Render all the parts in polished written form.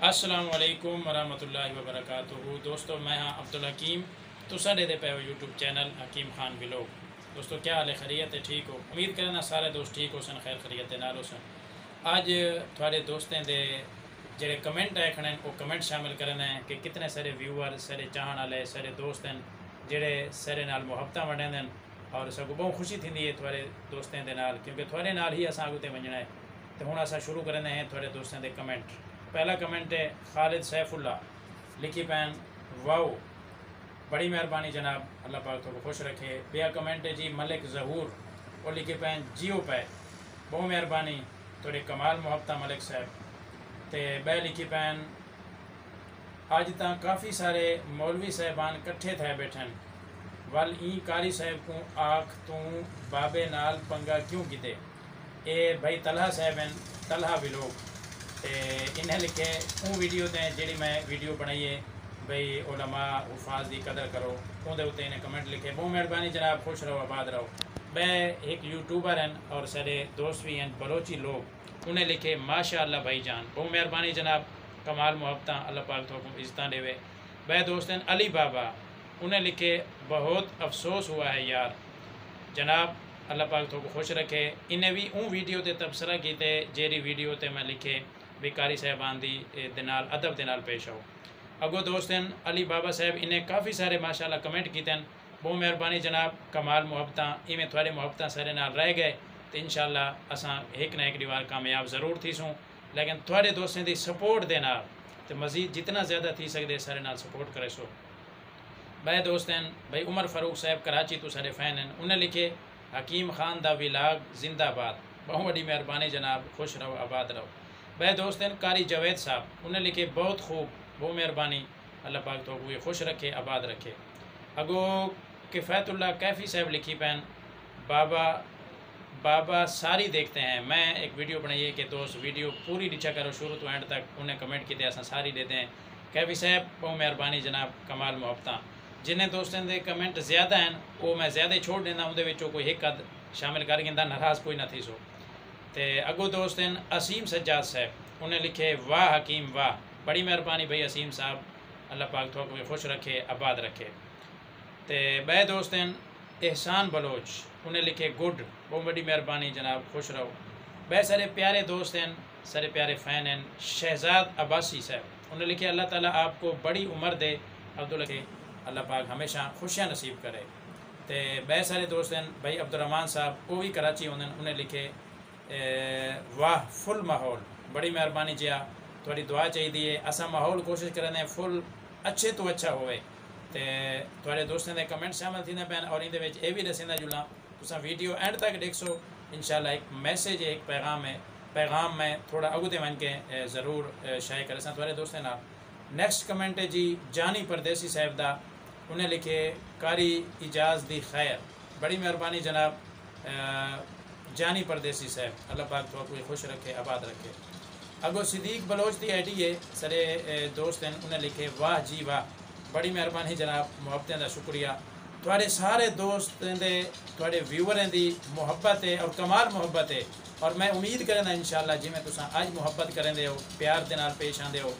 السلام علیکم ورحمۃ اللہ وبرکاتہ دوستو، میں ہاں عبدالحکیم تو ساڈے دے پے یوٹیوب چینل حکیم خان ولاگ۔ دوستو کیا حال ہے؟ خیریت ہے؟ ٹھیک ہو؟ امید کرنا سارے دوست ٹھیک ہو سن، خیر خیریت دے نال ہو سن۔ اج تھوڑے دوستیں دے جڑے کمنٹ آئے کھڑے وہ کمنٹ شامل کرنا ہے کہ کتنے سارے ویور سارے چاہن والے سارے دوست ہیں جڑے سارے نال محبتاں ونڈین دین، اور سگو بہت خوشی تھیندی ہے تھوڑے دوستیں دے نال، کیونکہ تھوڑے نال ہی اساں اگتے ونجنا ہے۔ تو ہن اساں شروع کرنے ہیں تھوڑے دوستیں دے کمنٹ۔ پہلا کمنٹ ہے خالد سیف اللہ، لکھی پین واؤ، بڑی مہربانی جناب، اللہ پاک تو کو خوش رکھے۔ بیا کمنٹ ہے جی ملک ظہور، وہ لکھی پین جیو پے، بہت مہربانی، تھوڑے کمال محبتہ ملک صاحب۔ تے بے لکھی پین اج تاں کافی سارے مولوی صاحبان کٹھے تھے بیٹھن، ول این قاری صاحب کو آکھ تو بابے نال پنگا کیوں کیتے؟ اے بھائی طلحہ صاحب ہیں، طلحہ ولاگ، انہیں لکھے اون ویڈیو دیں جیڑی میں ویڈیو بنائیے بھئی علماء حفاظ دی قدر کرو، اون دے اتنے انہیں کمنٹ لکھے، بہت مہربانی جناب، خوش رہو آباد رہو۔ میں ایک یوٹیوبر ہیں اور سارے دوست بھی ہیں بلوچی لوگ، انہیں لکھے ماشاء اللہ بھائی جان، بہت مہربانی جناب، کمال محبتاں، اللہ پاک تو عزتاں دے وے۔ بے دوست ہیں علی بابا، انہیں لکھے بہت افسوس ہوا ہے یار، جناب اللہ پاک تو کو خوش رکھے۔ انہیں بھی اون ویڈیو تے تبصرہ کیتے جیری ویڈیو تے میں لکھے بھی قاری صاحبان دی دنال ادب دنال پیش آؤ۔ اگو دوست ہیں علی بابا صاحب، انہیں کافی سارے ماشاءاللہ کمنٹ کیتے ہیں، بہت مہربانی جناب، کمال محبتاں، ایویں تھوڑے محبتاں سارے نال رہ گئے تو انشاءاللہ اساں ایک نہ ایک دیوار کامیاب ضرور تھی سوں، لیکن تھوڑے دوستیں دی سپورٹ دے نال تو مزید جتنا زیادہ تھی سکتے سارے نال سپورٹ کرے سو۔ بے دوست ہیں بھائی عمر فاروق صاحب کراچی تو سارے فین ہیں، انہیں لکھے حکیم خان دا ولاگ زندہ باد، بہت بڑی مہربانی جناب، خوش رہو آباد رہو۔ بے دوست ہیں قاری جاوید صاحب، انہیں لکھے بہت خوب، بہت مہربانی، اللہ پاک تو کوئی خوش رکھے آباد رکھے۔ اگو کفایت اللہ کیفی صاحب لکھی پین بابا ساری دیکھتے ہیں، میں ایک ویڈیو بنائیے کہ دوست ویڈیو پوری ڈچا کرو شروع تو اینڈ تک، انہیں کمنٹ کیتے ایسا ساری دیتے ہیں۔ کیفی صاحب بہت مہربانی جناب، کمال محبتاں۔ جنہیں دوستوں دے کمنٹ زیادہ ہیں وہ میں زیادہ چھوڑ دینا، اندر وچوں کوئی ایک عد شامل کر گیندا، ناراض کوئی نہ تھی سو۔ تے اگو دوست ہیں اسیم سجاد صاحب، انہیں لکھے واہ حکیم واہ، بڑی مہربانی بھائی اسیم صاحب، اللہ پاک تو کو خوش رکھے آباد رکھے۔ تے بے دوست ہیں احسان بلوچ، انہیں لکھے گڈ، بہت بڑی مہربانی جناب، خوش رہو۔ بے سارے پیارے دوست ہیں، سارے پیارے فین ہیں، شہزاد عباسی صاحب، انہیں لکھے اللہ تعالیٰ آپ کو بڑی عمر دے، عبداللہ اللہ پاک ہمیشہ خوشیاں نصیب کرے۔ تے بے سارے دوست ہیں بھائی عبدالرحمان صاحب، وہ بھی کراچی ہوندے، انہیں لکھے واہ فل ماحول، بڑی مہربانی جیا، تھوڑی دعا چاہیے، اسا ماحول کوشش کرنے فل اچھے تو اچھا ہوئے۔ تے تھوڑے دوستوں دے کمنٹ شامل تھیندے پین، اور اندے وچ اے بھی دسیندا جلنا تساں ویڈیو اینڈ تک دیکھ سو، انشاءاللہ ایک میسیج ہے، ایک پیغام میں تھوڑا اگتے ون کے ضرور شائع کرے ساں تھوڑے دوستوں نال۔ نیکسٹ کمنٹ ہے جی جانی پردیسی صاحب دا، انہیں لکھے قاری اجاز دی خیر، بڑی مہربانی جناب جانی پردیسی صاحب، اللہ پاک تو کوئی خوش رکھے آباد رکھے۔ اگو صدیق بلوچ دی آئی ڈی ہے، سارے دوست ہیں، انہیں لکھے واہ جی واہ، بڑی مہربانی جناب، محبتیں دا شکریہ۔ تھوڑے سارے دوستیں دے تھوڑے ویوریں دی محبت ہے اور کمال محبت ہے، اور میں امید کرنا انشاءاللہ جی میں تساں اج محبت کریں دے ہو، پیار دے نال پیش آندے ہو،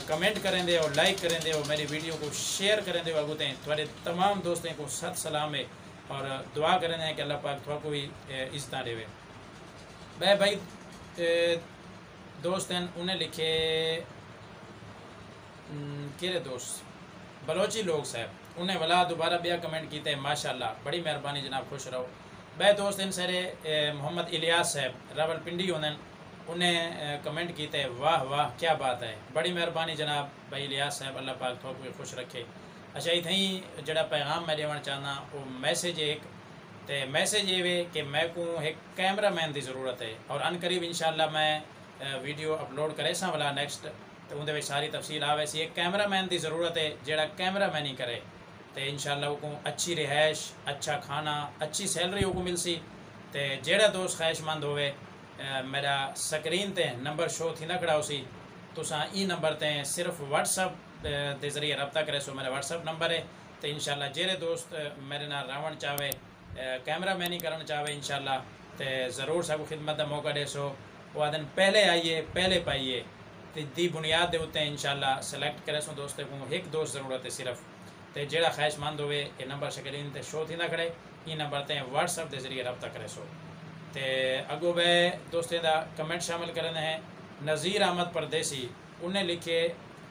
کمنٹ کریں دے ہو، لائک کریں دے ہو، میری ویڈیو کو شیئر کریں دے ہو، اگوتے ہیں تھوڑے تمام دوستیں کو ست سلام ہے، اور دعا کریں دے ہیں کہ اللہ پاک تھوڑا کوئی عزتاں دے وے۔ بے بھائی دوست ہیں، انہیں لکھے کیرے دوست بلوچی لوگ صاحب، انہیں ولا دوبارہ بیا کمنٹ کیتے ہیں ماشاءاللہ، بڑی مہربانی جناب، خوش رہو۔ بے دوست ہیں سارے محمد الیاس صاحب راول پنڈی ہوندے، انہیں کمنٹ کیتے ہیں واہ واہ کیا بات ہے، بڑی مہربانی جناب بھائی الیاس صاحب، اللہ پاک تو کوئی خوش رکھے۔ اچھا اتھیں جڑا پیغام میں دیوان چاہنا وہ میسیج ایک تے میسیج یہ وے کہ میں کو ایک کیمرہ مین دی ضرورت ہے، اور ان قریب انشاءاللہ میں ویڈیو اپلوڈ کرے ساں والا نیکسٹ، تو اندر ساری تفصیل آوے سی، ایک کیمرہ مین دی ضرورت ہے جڑا کیمرہ مین ہی کرے، تو انشاءاللہ وہ کو اچھی رہائش، اچھا کھانا، اچھی سیلری وہ کو مل سی۔ تو جڑا دوست خواہش مند ہوئے میرا سکرین تے نمبر شو تھی نہ کھڑا ہو سی، تساں ای نمبر تے صرف واٹس اپ دے ذریعے رابطہ کرے سو، میرا واٹس اپ نمبر ہے، تو انشاءاللہ جڑے دوست میرے نال راون چاہے، کیمرہ مینی کرنا چاہے انشاءاللہ، تو ضرور سب خدمت کا موقع دے سو۔ وہ دن پہلے آئیے پہلے پائیے، دی بنیاد دے اتنے انشاءاللہ سلیکٹ کرے سو دوستے کو ایک دوست ضرورت ہے صرف تے جیڑا خواہش مند ہوئے یہ نمبر سکرین تے شو تھی نہ کھڑے یہ نمبر تے واٹس ایپ دے ذریعے رابطہ کرے سو تے اگو بے دوستیں دا کمنٹ شامل کرنے ہیں نذیر احمد پردیسی انہیں لکھے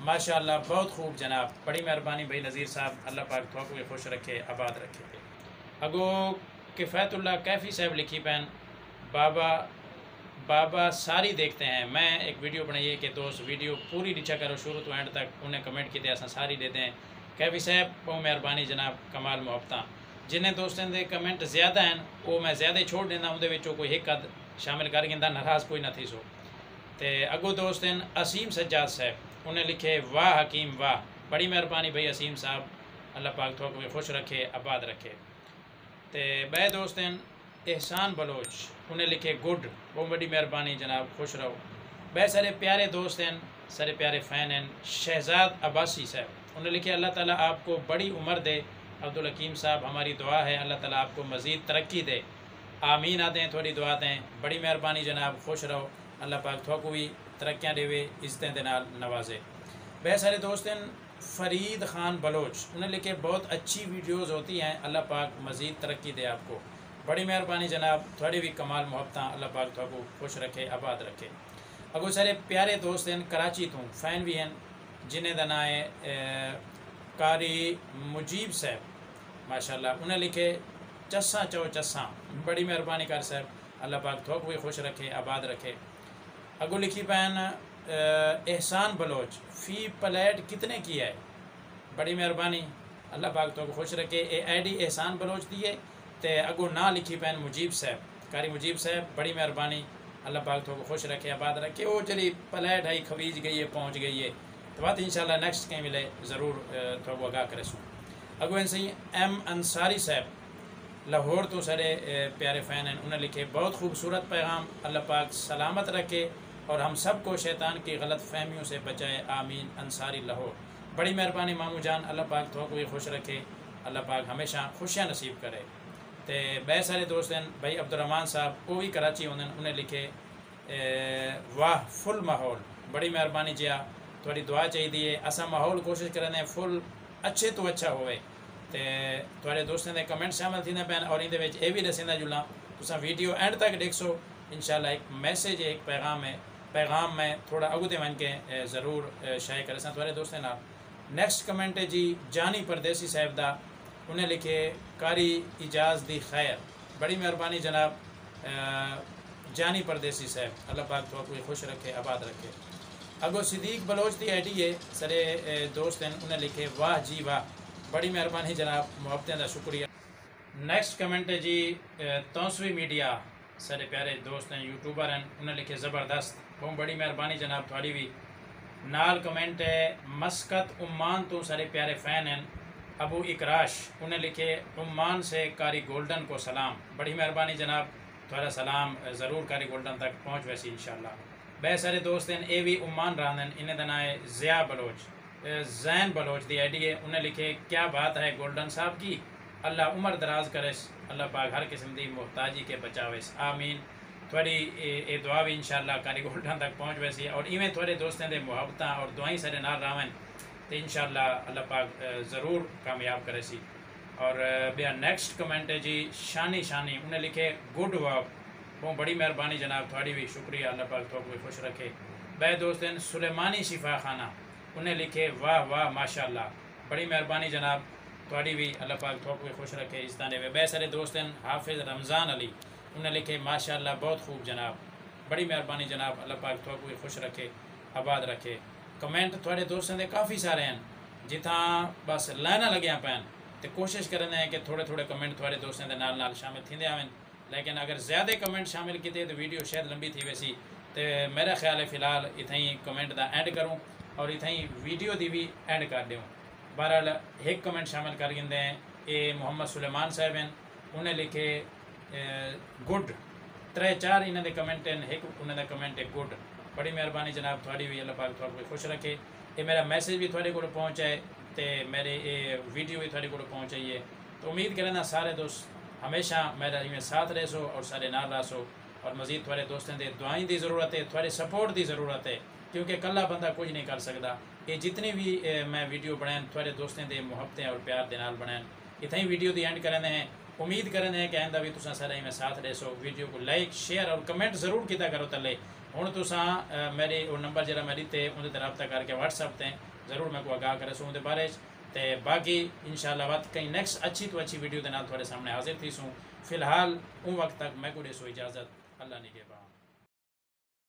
ماشاءاللہ بہت خوب جناب بڑی مہربانی بھائی نذیر صاحب اللہ پاک تھوڑا کو خوش رکھے آباد رکھے اگو کفایت اللہ کیفی صاحب لکھی پین بابا ساری دیکھتے ہیں میں ایک ویڈیو بنائی ہے کہ دوست ویڈیو پوری ڈچا کرو شروع تو اینڈ تک انہیں کمنٹ کی ایسا ساری دیتے ہیں کیفی صاحب بہت مہربانی جناب کمال محبتاں جنہیں دوستوں دے کمنٹ زیادہ ہیں وہ میں زیادہ چھوڑ دینا اندر کوئی ایک قد شامل کر گا ناراض کوئی نہ تھی سو تے اگو دوستیں اسیم سجاد صاحب انہیں لکھے واہ حکیم واہ بڑی مہربانی بھائی اسیم صاحب اللہ پاک تو کو خوش رکھے آباد رکھے تے بے دوستیں احسان بلوچ انہیں لکھے گڈ بہت بڑی مہربانی جناب خوش رہو بے سارے پیارے دوست ہیں سارے پیارے فین ہیں شہزاد عباسی صاحب انہیں لکھے اللہ تعالیٰ آپ کو بڑی عمر دے عبدالحکیم صاحب ہماری دعا ہے اللہ تعالیٰ آپ کو مزید ترقی دے آمین آتے تھوڑی دعا دیں بڑی مہربانی جناب خوش رہو اللہ پاک تھوڑا کو بھی ترقیاں دے ہوئے عزتیں دے نال نوازے بے سارے دوست ہیں فرید خان بلوچ انہیں لکھے بہت اچھی ویڈیوز ہوتی ہیں اللہ پاک مزید ترقی دے آپ کو بڑی مہربانی جناب تھوڑی بھی کمال محبتاں اللہ پاک تھوڑا کو خوش رکھے آباد رکھے اگو سارے پیارے دوست ہیں کراچی تو فین بھی ہیں جنہیں دا نام ہے قاری مجیب صاحب ماشاءاللہ انہیں لکھے چساں چو چساں بڑی مہربانی کر صاحب اللہ پاک تھوک بھی خوش رکھے آباد رکھے اگو لکھی پہن احسان بلوچ فی پلیٹ کتنے کی ہے بڑی مہربانی اللہ پاک تھوک خوش رکھے اے آئی ڈی احسان بلوچ دیے تے اگو نہ لکھی پہن مجیب صاحب قاری مجیب صاحب بڑی مہربانی اللہ پاک تھوک خوش رکھے آباد رکھے وہ چلی پلیٹ ہے کھویج گئی ہے پہنچ گئی ہے تو بات انشاءاللہ نیکسٹ کہیں ملے ضرور تھوڑا آگاہ کرے سوں اگو ان سے ایم انصاری صاحب لاہور تو سارے پیارے فین ہیں انہیں لکھے بہت خوبصورت پیغام اللہ پاک سلامت رکھے اور ہم سب کو شیطان کی غلط فہمیوں سے بچائے آمین انصاری لاہور بڑی مہربانی مامو جان اللہ پاک تو کو خوش رکھے اللہ پاک ہمیشہ خوشیاں نصیب کرے تے بے سارے دوست ہیں بھائی عبدالرحمان صاحب وہ بھی کراچی ہونے انہیں لکھے واہ فل ماحول بڑی مہربانی جیا تھوڑی دعا چاہیے ایسا ماحول کوشش کرنے فل اچھے تو اچھا ہوئے تے تھوڑے دوستوں دے کمنٹ شامل تھی پین اور اندر یہ بھی دسیں جلنا تو ویڈیو اینڈ تک دیکھ سو انشاءاللہ ایک میسیج ہے ایک پیغام میں تھوڑا اگو تے من کے ضرور شائع کرے سن تھوڑے دوستوں نال نیکسٹ کمنٹ ہے جی جانی پردیسی صاحب دا انہیں لکھے قاری اجاز دی خیر بڑی مہربانی جناب جانی پردیسی صاحب اللہ پاک تو کوئی خوش رکھے آباد رکھے اگو صدیق بلوچ دی آئی ڈی ہے سارے دوست ہیں انہیں لکھے واہ جی واہ بڑی مہربانی جناب محبتیں دا شکریہ نیکسٹ کمنٹ ہے جی توسوی میڈیا سارے پیارے دوست ہیں یوٹیوبر ہیں انہیں لکھے زبردست بہت بڑی مہربانی جناب تھوڑی بھی نال کمنٹ ہے مسقط عمان تو سارے پیارے فین ہیں ابو اکراش انہیں لکھے عمان سے قاری گولڈن کو سلام بڑی مہربانی جناب تھوڑا سلام ضرور قاری گولڈن تک پہنچ ویسی انشاءاللہ بے سارے دوست ہیں اے وی عمان راندن انہیں دنا ہے ضیاء بلوچ زین بلوچ دی آئی ڈی ہے انہیں لکھے کیا بات ہے گولڈن صاحب کی اللہ عمر دراز کرے اللہ پاک ہر قسم دی محتاجی کے بچاوے آمین تھوڑی اے دعا بھی انشاءاللہ قاری گولڈن تک پہنچ ویسی اور ایویں تھوڑے دوستیں دے محبتاں اور دعائیں سارے نال راون تو انشاءاللہ اللہ پاک ضرور کامیاب کرے سی اور بیا نیکسٹ کمنٹ ہے جی شانی انہیں لکھے گڈ ورک بہت بڑی مہربانی جناب تھوڑی بھی شکریہ اللہ پاک تو کوئی خوش رکھے بے دوستیں سلیمانی شفا خانہ انہیں لکھے واہ واہ ماشاءاللہ بڑی مہربانی جناب تھوڑی بھی اللہ پاک تو کوئی خوش رکھے اس طرح میں بے سارے دوست ہیں حافظ رمضان علی انہیں لکھے ماشاءاللہ بہت خوب جناب بڑی مہربانی جناب اللہ پاک تو کوئی خوش رکھے آباد رکھے کمنٹ تھوڑے دوستوں دے کافی سارے ہیں جتھاں بس لائنہ لگیاں پین تو کوشش کرنے ہیں کہ تھوڑے کمنٹ تھوڑے دوستوں دے نال شامل تھیندے آویں لیکن اگر زیادہ کمنٹ شامل کیتے تو ویڈیو شاید لمبی تھی ویسی تو میرا خیال ہے فی الحال اتھیں کمنٹ دا اینڈ کروں اور اتھیں ویڈیو دی بھی اینڈ کر دوں بہرحال ایک کمنٹ شامل کر گندے ہیں اے محمد سلیمان صاحب ہیں انہیں لکھے گڈ 3-4 انہیں دے کمنٹ ہیں ایک انہیں دا کمنٹ ہے گڈ بڑی مہربانی جناب تھوڑی بھی اللہ پاک تھوڑا کوئی خوش رکھے یہ میرا میسیج بھی تھوڑے کو پہنچائے تو میرے ویڈیو بھی تھوڑے کو پہنچائیے تو امید کرنا سارے دوست ہمیشہ میرا میں ساتھ رہ سو اور سارے نال رہ سو اور مزید تھوڑے دوستوں دے دعائیں دی ضرورت ہے تھوڑے سپورٹ دی ضرورت ہے کیونکہ کلا بندہ کچھ نہیں کر سکتا. یہ جتنی بھی میں ویڈیو بنائیں تھوڑے دوستیں دے محبتیں اور پیار دے نال بنائیں. اتنا ہی ویڈیو دی اینڈ کرنے ہیں. امید کرنے ہیں کہ آئندہ بھی تساں سارے میں ساتھ دے سو. ویڈیو کو لائک شیئر اور کمنٹ ضرور کیتا کرو تلے. ہوں تساں میری وہ نمبر جرا میری تے اندر تے رابطہ کر کے واٹس ایپ تے ضرور میں کو آگاہ کرے سوں دے بارے. تے باقی انشاءاللہ وقت کہیں نیکسٹ اچھی تو اچھی ویڈیو دے نال تھوڑے سامنے حاضر تھی سوں. فی الحال ان وقت تک میں کو دے سو اجازت. اللہ نگہبان.